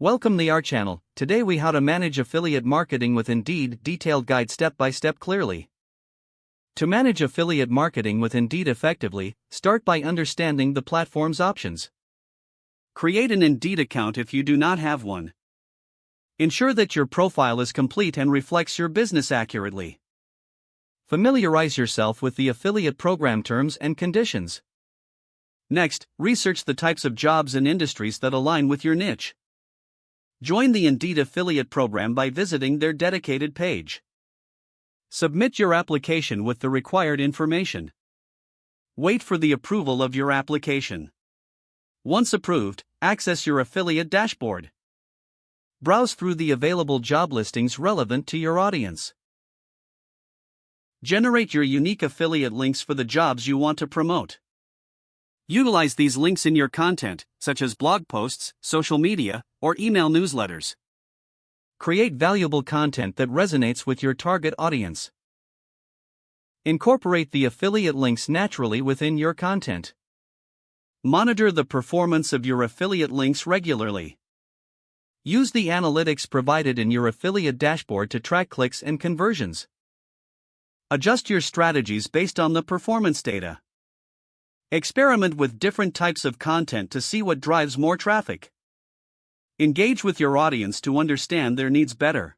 Welcome to our channel. Today we how to manage affiliate marketing with Indeed, detailed guide step by step clearly. To manage affiliate marketing with Indeed effectively, start by understanding the platform's options. Create an Indeed account if you do not have one. Ensure that your profile is complete and reflects your business accurately. Familiarize yourself with the affiliate program terms and conditions. Next, research the types of jobs and industries that align with your niche. Join the Indeed affiliate program by visiting their dedicated page. Submit your application with the required information. Wait for the approval of your application. Once approved, access your affiliate dashboard. Browse through the available job listings relevant to your audience. Generate your unique affiliate links for the jobs you want to promote. Utilize these links in your content, such as blog posts, social media, or email newsletters. Create valuable content that resonates with your target audience. Incorporate the affiliate links naturally within your content. Monitor the performance of your affiliate links regularly. Use the analytics provided in your affiliate dashboard to track clicks and conversions. Adjust your strategies based on the performance data. Experiment with different types of content to see what drives more traffic. Engage with your audience to understand their needs better.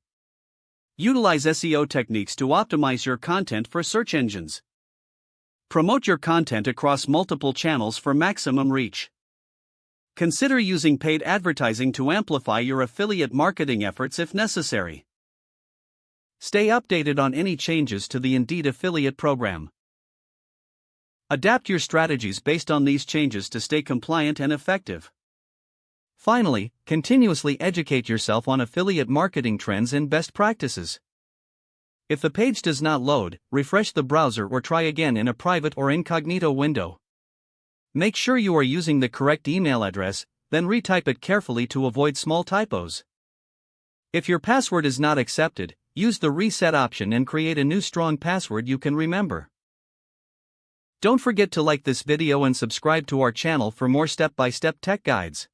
Utilize SEO techniques to optimize your content for search engines. Promote your content across multiple channels for maximum reach. Consider using paid advertising to amplify your affiliate marketing efforts if necessary. Stay updated on any changes to the Indeed affiliate program. Adapt your strategies based on these changes to stay compliant and effective. Finally, continuously educate yourself on affiliate marketing trends and best practices. If the page does not load, refresh the browser or try again in a private or incognito window. Make sure you are using the correct email address, then retype it carefully to avoid small typos. If your password is not accepted, use the reset option and create a new strong password you can remember. Don't forget to like this video and subscribe to our channel for more step-by-step tech guides.